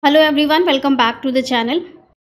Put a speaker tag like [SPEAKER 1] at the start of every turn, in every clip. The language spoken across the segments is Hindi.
[SPEAKER 1] Hello everyone, welcome back to the channel.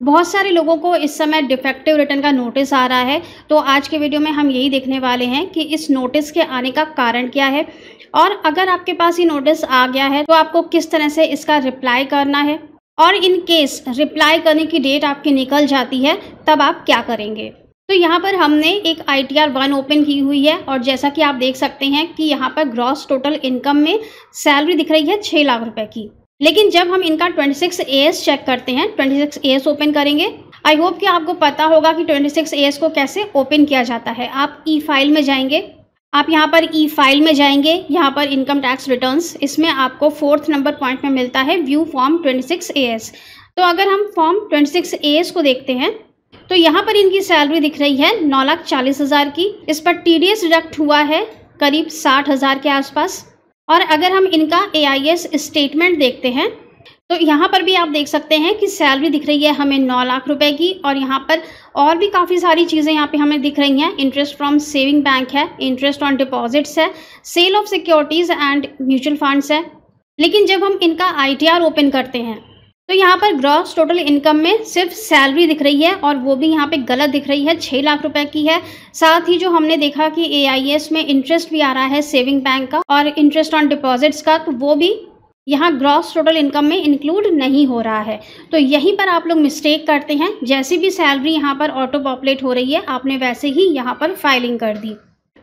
[SPEAKER 1] बहुत सारे लोगों को इस समय डिफेक्टिव रिटर्न का नोटिस आ रहा है, तो आज के वीडियो में हम यही देखने वाले हैं कि इस नोटिस के आने का कारण क्या है और अगर आपके पास ये नोटिस आ गया है तो आपको किस तरह से इसका रिप्लाई करना है और इन केस रिप्लाई करने की डेट आपकी निकल जाती है तब आप क्या करेंगे। तो यहाँ पर हमने एक ITR 1 ओपन की हुई है और जैसा कि आप देख सकते हैं कि यहाँ पर ग्रॉस टोटल इनकम में सैलरी दिख रही है 6 लाख रुपए की। लेकिन जब हम इनका 26 AS चेक करते हैं, 26 AS ओपन करेंगे। आई होप कि आपको पता होगा कि 26 AS को कैसे ओपन किया जाता है। आप ई फाइल में जाएंगे, आप यहाँ पर ई फाइल में जाएंगे, यहाँ पर इनकम टैक्स रिटर्न्स, इसमें आपको 4th नंबर पॉइंट में मिलता है व्यू फॉर्म 26 AS। तो अगर हम फॉर्म 26 AS को देखते हैं तो यहाँ पर इनकी सैलरी दिख रही है 9,40,000 की। इस पर TDS डिडक्ट हुआ है करीब 60,000 के आसपास। और अगर हम इनका AIS स्टेटमेंट देखते हैं तो यहाँ पर भी आप देख सकते हैं कि सैलरी दिख रही है हमें 9 लाख रुपए की और यहाँ पर और भी काफ़ी सारी चीज़ें यहाँ पे हमें दिख रही हैं। इंटरेस्ट फ्रॉम सेविंग बैंक है, इंटरेस्ट ऑन डिपॉजिट्स है, sale of securities and mutual funds है। लेकिन जब हम इनका ITR ओपन करते हैं तो यहाँ पर ग्रॉस टोटल इनकम में सिर्फ सैलरी दिख रही है और वो भी यहाँ पे गलत दिख रही है, 6 लाख रुपए की है। साथ ही जो हमने देखा कि AIS में इंटरेस्ट भी आ रहा है सेविंग बैंक का और इंटरेस्ट ऑन डिपॉजिट्स का, तो वो भी यहाँ ग्रॉस टोटल इनकम में इंक्लूड नहीं हो रहा है। तो यहीं पर आप लोग मिस्टेक करते हैं। जैसी भी सैलरी यहाँ पर ऑटो पॉपुलेट हो रही है, आपने वैसे ही यहाँ पर फाइलिंग कर दी।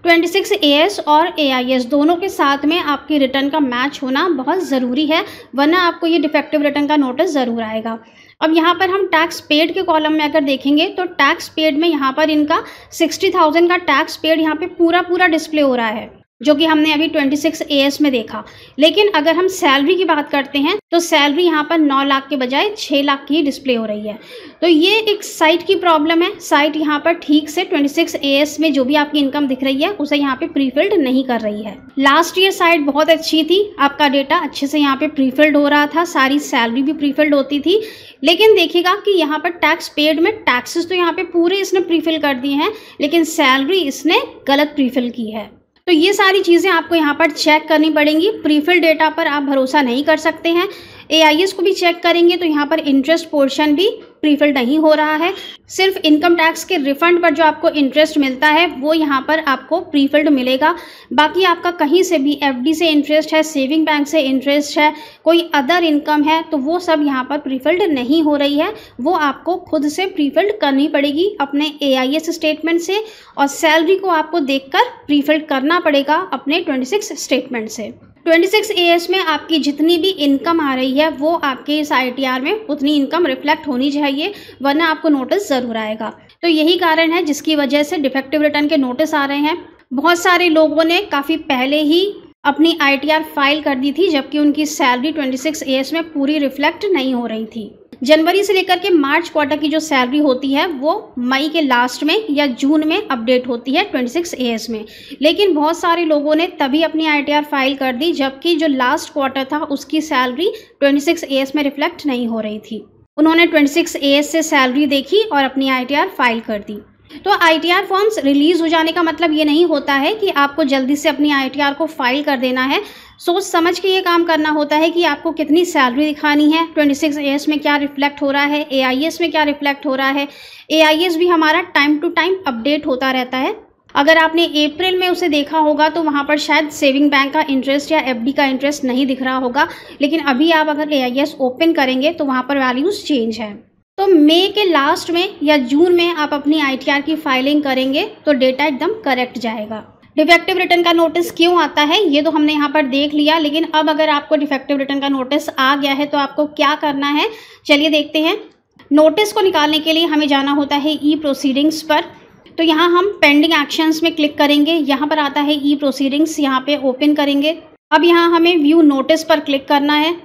[SPEAKER 1] 26 AS और AIS दोनों के साथ में आपकी रिटर्न का मैच होना बहुत ज़रूरी है, वरना आपको ये डिफेक्टिव रिटर्न का नोटिस ज़रूर आएगा। अब यहाँ पर हम टैक्स पेड के कॉलम में अगर देखेंगे तो टैक्स पेड में यहाँ पर इनका 60,000 का टैक्स पेड यहाँ पे पूरा डिस्प्ले हो रहा है, जो कि हमने अभी 26 AS में देखा। लेकिन अगर हम सैलरी की बात करते हैं तो सैलरी यहाँ पर 9 लाख के बजाय 6 लाख की डिस्प्ले हो रही है। तो ये एक साइट की प्रॉब्लम है। साइट यहाँ पर ठीक से 26 AS में जो भी आपकी इनकम दिख रही है उसे यहाँ पे प्रीफिल्ड नहीं कर रही है। लास्ट ईयर साइट बहुत अच्छी थी, आपका डेटा अच्छे से यहाँ पे प्रीफिल्ड हो रहा था, सारी सैलरी भी प्रीफिल्ड होती थी। लेकिन देखिएगा कि यहाँ पर टैक्स पेड में टैक्सेस तो यहाँ पे पूरे इसने प्रीफिल कर दिए हैं, लेकिन सैलरी इसने गलत प्रीफिल की है। तो ये सारी चीज़ें आपको यहाँ पर चेक करनी पड़ेंगी। प्रीफिल डेटा पर आप भरोसा नहीं कर सकते हैं। AIS को भी चेक करेंगे तो यहाँ पर इंटरेस्ट पोर्शन भी प्रीफिल नहीं हो रहा है। सिर्फ इनकम टैक्स के रिफंड पर जो आपको इंटरेस्ट मिलता है वो यहाँ पर आपको प्रीफिल्ड मिलेगा। बाकी आपका कहीं से भी FD से इंटरेस्ट है, सेविंग बैंक से इंटरेस्ट है, कोई अदर इनकम है, तो वो सब यहाँ पर प्रीफिल्ड नहीं हो रही है। वो आपको खुद से प्रीफिल्ड करनी पड़ेगी अपने AIS स्टेटमेंट से और सैलरी को आपको देखकर प्रीफिल्ड करना पड़ेगा अपने 26 स्टेटमेंट से। 26 AS में आपकी जितनी भी इनकम आ रही है वो आपके इस ITR में उतनी इनकम रिफ्लेक्ट होनी चाहिए, वरना आपको नोटिस ज़रूर आएगा। तो यही कारण है जिसकी वजह से डिफेक्टिव रिटर्न के नोटिस आ रहे हैं। बहुत सारे लोगों ने काफ़ी पहले ही अपनी ITR फाइल कर दी थी, जबकि उनकी सैलरी 26 AS में पूरी रिफ्लेक्ट नहीं हो रही थी। जनवरी से लेकर के मार्च क्वार्टर की जो सैलरी होती है वो मई के लास्ट में या जून में अपडेट होती है 26 AS में। लेकिन बहुत सारे लोगों ने तभी अपनी ITR फाइल कर दी जबकि जो लास्ट क्वार्टर था उसकी सैलरी 26 AS में रिफ्लेक्ट नहीं हो रही थी। उन्होंने 26 AS से सैलरी देखी और अपनी ITR फाइल कर दी। तो ITR फॉर्म्स रिलीज़ हो जाने का मतलब ये नहीं होता है कि आपको जल्दी से अपनी ITR को फाइल कर देना है। सोच समझ के ये काम करना होता है कि आपको कितनी सैलरी दिखानी है, 26 AS में क्या रिफ्लेक्ट हो रहा है, AIS में क्या रिफ्लेक्ट हो रहा है। AIS भी हमारा टाइम टू टाइम अपडेट होता रहता है। अगर आपने अप्रैल में उसे देखा होगा तो वहाँ पर शायद सेविंग बैंक का इंटरेस्ट या FD का इंटरेस्ट नहीं दिख रहा होगा, लेकिन अभी आप अगर AIS ओपन करेंगे तो वहाँ पर वैल्यूज़ चेंज है। तो मई के लास्ट में या जून में आप अपनी ITR की फाइलिंग करेंगे तो डेटा एकदम करेक्ट जाएगा। डिफेक्टिव रिटर्न का नोटिस क्यों आता है ये तो हमने यहाँ पर देख लिया, लेकिन अब अगर आपको डिफेक्टिव रिटर्न का नोटिस आ गया है तो आपको क्या करना है, चलिए देखते हैं। नोटिस को निकालने के लिए हमें जाना होता है ई प्रोसीडिंग्स पर। तो यहाँ हम पेंडिंग एक्शंस में क्लिक करेंगे, यहाँ पर आता है ई प्रोसीडिंग्स, यहाँ पे ओपन करेंगे। अब यहाँ हमें व्यू नोटिस पर क्लिक करना है।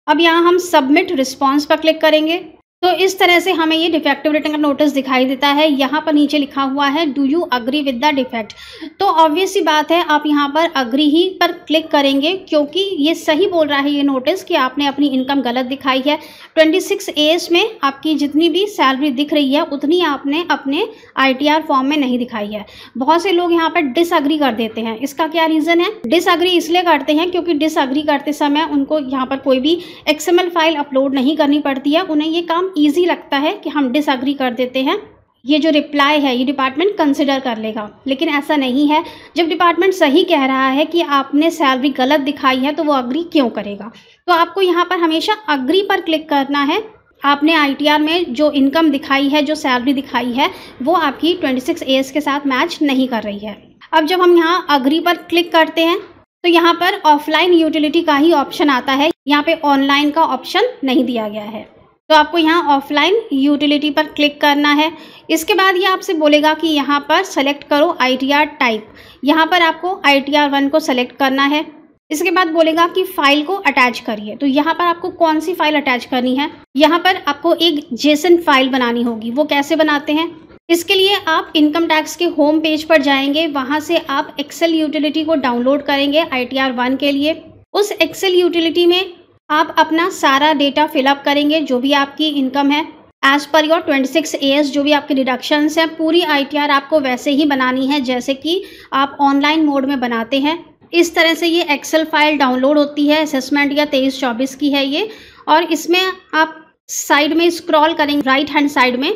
[SPEAKER 1] अब यहाँ हम सबमिट रिस्पॉन्स पर क्लिक करेंगे। तो इस तरह से हमें ये डिफेक्टिव रिटर्न का नोटिस दिखाई देता है। यहाँ पर नीचे लिखा हुआ है do you agree with the defect. तो ऑब्वियस सी बात है, आप यहाँ पर अग्री ही पर क्लिक करेंगे, क्योंकि ये सही बोल रहा है ये नोटिस कि आपने अपनी इनकम गलत दिखाई है। 26 AS में आपकी जितनी भी सैलरी दिख रही है उतनी आपने अपने ITR फॉर्म में नहीं दिखाई है। बहुत से लोग यहाँ पर डिसअग्री कर देते हैं। इसका क्या रीज़न है? डिसअग्री इसलिए करते हैं क्योंकि डिसअग्री करते समय उनको यहाँ पर कोई भी XML फाइल अपलोड नहीं करनी पड़ती है। उन्हें ये काम ईजी लगता है कि हम डिसअग्री कर देते हैं, ये जो रिप्लाई है ये डिपार्टमेंट कंसिडर कर लेगा। लेकिन ऐसा नहीं है। जब डिपार्टमेंट सही कह रहा है कि आपने सैलरी गलत दिखाई है तो वो अग्री क्यों करेगा? तो आपको यहाँ पर हमेशा अग्री पर क्लिक करना है। आपने ITR में जो इनकम दिखाई है, जो सैलरी दिखाई है, वो आपकी 26 AS के साथ मैच नहीं कर रही है। अब जब हम यहाँ अग्री पर क्लिक करते हैं तो यहाँ पर ऑफलाइन यूटिलिटी का ही ऑप्शन आता है। यहाँ पे ऑनलाइन का ऑप्शन नहीं दिया गया है, तो आपको यहाँ ऑफलाइन यूटिलिटी पर क्लिक करना है। इसके बाद ये आपसे बोलेगा कि यहाँ पर सेलेक्ट करो ITR टाइप। यहाँ पर आपको ITR 1 को सेलेक्ट करना है। इसके बाद बोलेगा कि फाइल को अटैच करिए। तो यहाँ पर आपको कौन सी फाइल अटैच करनी है? यहाँ पर आपको एक JSON फाइल बनानी होगी। वो कैसे बनाते हैं? इसके लिए आप इनकम टैक्स के होम पेज पर जाएंगे, वहाँ से आप एक्सेल यूटिलिटी को डाउनलोड करेंगे ITR 1 के लिए। उस एक्सेल यूटिलिटी में आप अपना सारा डेटा फिलअप करेंगे, जो भी आपकी इनकम है एज़ पर योर 26 AS, जो भी आपके डिडक्शंस हैं। पूरी ITR आपको वैसे ही बनानी है जैसे कि आप ऑनलाइन मोड में बनाते हैं। इस तरह से ये एक्सेल फाइल डाउनलोड होती है। असेसमेंट या 23-24 की है ये। और इसमें आप साइड में स्क्रॉल करेंगे राइट हैंड साइड में,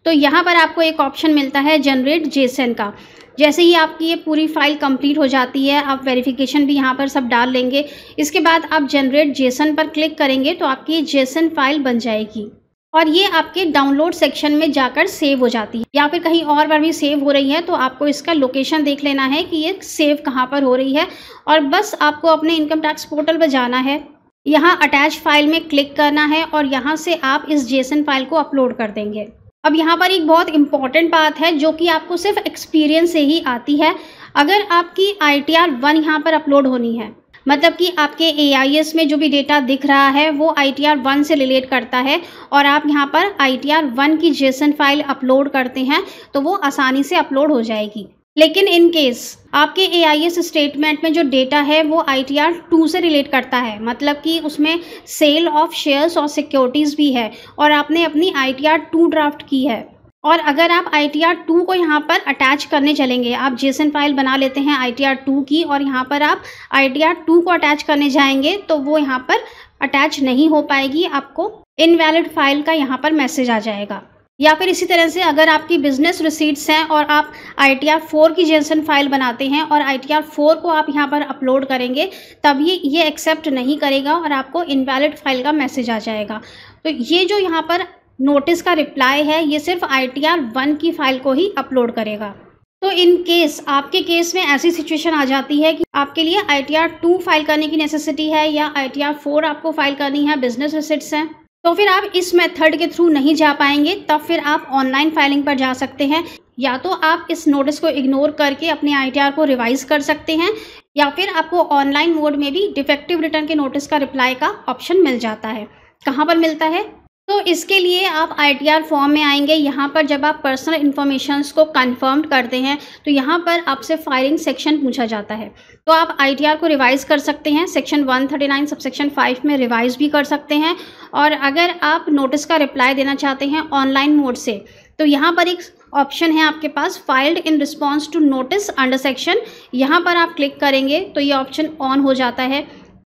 [SPEAKER 1] तो यहाँ पर आपको एक ऑप्शन मिलता है जनरेट JSON का। जैसे ही आपकी ये पूरी फाइल कंप्लीट हो जाती है, आप वेरिफिकेशन भी यहाँ पर सब डाल लेंगे। इसके बाद आप जनरेट JSON पर क्लिक करेंगे तो आपकी JSON फाइल बन जाएगी और ये आपके डाउनलोड सेक्शन में जाकर सेव हो जाती है, या फिर कहीं और पर भी सेव हो रही है। तो आपको इसका लोकेशन देख लेना है कि ये सेव कहाँ पर हो रही है, और बस आपको अपने इनकम टैक्स पोर्टल पर जाना है, यहाँ अटैच फाइल में क्लिक करना है और यहाँ से आप इस JSON फाइल को अपलोड कर देंगे। अब यहाँ पर एक बहुत इंपॉर्टेंट बात है जो कि आपको सिर्फ एक्सपीरियंस से ही आती है। अगर आपकी ITR 1 यहाँ पर अपलोड होनी है, मतलब कि आपके AIS में जो भी डेटा दिख रहा है वो ITR 1 से रिलेट करता है, और आप यहाँ पर ITR 1 की JSON फाइल अपलोड करते हैं तो वो आसानी से अपलोड हो जाएगी। लेकिन इन केस आपके AIS स्टेटमेंट में जो डेटा है वो ITR 2 से रिलेट करता है, मतलब कि उसमें सेल ऑफ शेयर्स और सिक्योरिटीज़ भी है, और आपने अपनी ITR 2 ड्राफ्ट की है, और अगर आप ITR 2 को यहाँ पर अटैच करने चलेंगे, आप JSON फाइल बना लेते हैं ITR 2 की और यहाँ पर आप ITR 2 को अटैच करने जाएंगे तो वो यहाँ पर अटैच नहीं हो पाएगी, आपको इनवैलिड फाइल का यहाँ पर मैसेज आ जाएगा। या फिर इसी तरह से अगर आपकी बिजनेस रिसीट्स हैं और आप ITR 4 की JSON फाइल बनाते हैं और ITR 4 को आप यहाँ पर अपलोड करेंगे, तब ये एक्सेप्ट नहीं करेगा और आपको इनवैलिड फाइल का मैसेज आ जाएगा। तो ये जो यहाँ पर नोटिस का रिप्लाई है ये सिर्फ ITR 1 की फाइल को ही अपलोड करेगा। तो इन केस आपके केस में ऐसी सिचुएशन आ जाती है कि आपके लिए ITR 2 फाइल करने की नेसेसिटी है या ITR 4 आपको फाइल करनी है, बिजनेस रिसिट्स हैं, तो फिर आप इस मेथड के थ्रू नहीं जा पाएंगे। तब फिर आप ऑनलाइन फाइलिंग पर जा सकते हैं, या तो आप इस नोटिस को इग्नोर करके अपने ITR को रिवाइज कर सकते हैं, या फिर आपको ऑनलाइन मोड में भी डिफेक्टिव रिटर्न के नोटिस का रिप्लाई का ऑप्शन मिल जाता है। कहाँ पर मिलता है? तो इसके लिए आप ITR फॉर्म में आएंगे। यहाँ पर जब आप पर्सनल इन्फॉर्मेशंस को कंफर्म करते हैं तो यहाँ पर आपसे फाइलिंग सेक्शन पूछा जाता है, तो आप ITR को रिवाइज कर सकते हैं। सेक्शन 139 सबसेक्शन 5 में रिवाइज भी कर सकते हैं। और अगर आप नोटिस का रिप्लाई देना चाहते हैं ऑनलाइन मोड से, तो यहाँ पर एक ऑप्शन है आपके पास, filed in response to notice under section. यहाँ पर आप क्लिक करेंगे तो ये ऑप्शन ऑन हो जाता है।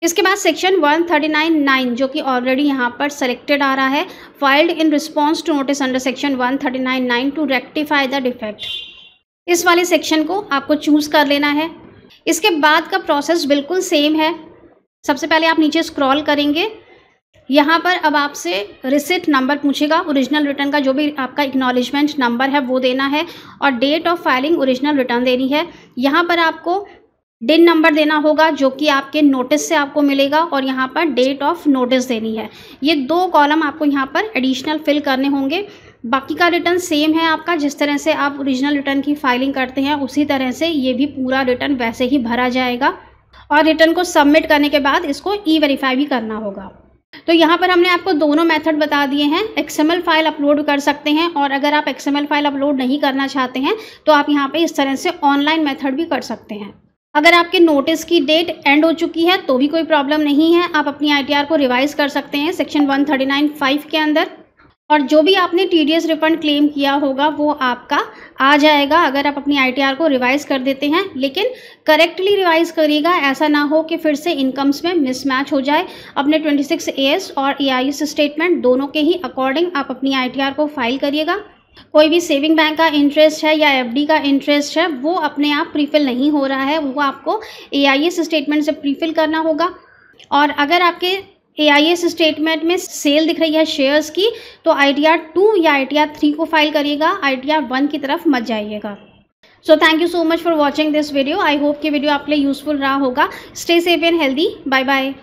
[SPEAKER 1] इसके बाद सेक्शन 139(9) जो कि ऑलरेडी यहाँ पर सेलेक्टेड आ रहा है, filed in response to notice under section 139(9) to rectify the defect, इस वाले सेक्शन को आपको चूज़ कर लेना है। इसके बाद का प्रोसेस बिल्कुल सेम है। सबसे पहले आप नीचे स्क्रॉल करेंगे, यहाँ पर अब आपसे रिसिट नंबर पूछेगा, ओरिजिनल रिटर्न का जो भी आपका एक्नॉलेजमेंट नंबर है वो देना है, और date of filing original return देनी है। यहाँ पर आपको डिन नंबर देना होगा जो कि आपके नोटिस से आपको मिलेगा, और यहाँ पर डेट ऑफ नोटिस देनी है। ये 2 कॉलम आपको यहाँ पर एडिशनल फिल करने होंगे। बाकी का रिटर्न सेम है आपका, जिस तरह से आप ओरिजिनल रिटर्न की फाइलिंग करते हैं उसी तरह से ये भी पूरा रिटर्न वैसे ही भरा जाएगा, और रिटर्न को सबमिट करने के बाद इसको ई वेरीफाई भी करना होगा। तो यहाँ पर हमने आपको दोनों मेथड बता दिए हैं। XML फाइल अपलोड कर सकते हैं, और अगर आप XML फाइल अपलोड नहीं करना चाहते हैं तो आप यहाँ पे इस तरह से ऑनलाइन मेथड भी कर सकते हैं। अगर आपके नोटिस की डेट एंड हो चुकी है तो भी कोई प्रॉब्लम नहीं है, आप अपनी ITR को रिवाइज कर सकते हैं सेक्शन 139(5) के अंदर, और जो भी आपने TDS रिफंड क्लेम किया होगा वो आपका आ जाएगा अगर आप अपनी ITR को रिवाइज कर देते हैं। लेकिन करेक्टली रिवाइज करिएगा, ऐसा ना हो कि फिर से इनकम्स में मिसमैच हो जाए। अपने 26 AS और AIS स्टेटमेंट दोनों के ही अकॉर्डिंग आप अपनी ITR को फाइल करिएगा। कोई भी सेविंग बैंक का इंटरेस्ट है या FD का इंटरेस्ट है वो अपने आप प्रीफिल नहीं हो रहा है, वो आपको AIS स्टेटमेंट से प्रीफिल करना होगा। और अगर आपके AIS स्टेटमेंट में सेल दिख रही है शेयर्स की तो ITR 2 या ITR 3 को फाइल करिएगा, ITR 1 की तरफ मत जाइएगा। So thank you so much for watching this video. I hope कि वीडियो आपके लिए यूजफुल रहा होगा। Stay safe and healthy. Bye bye.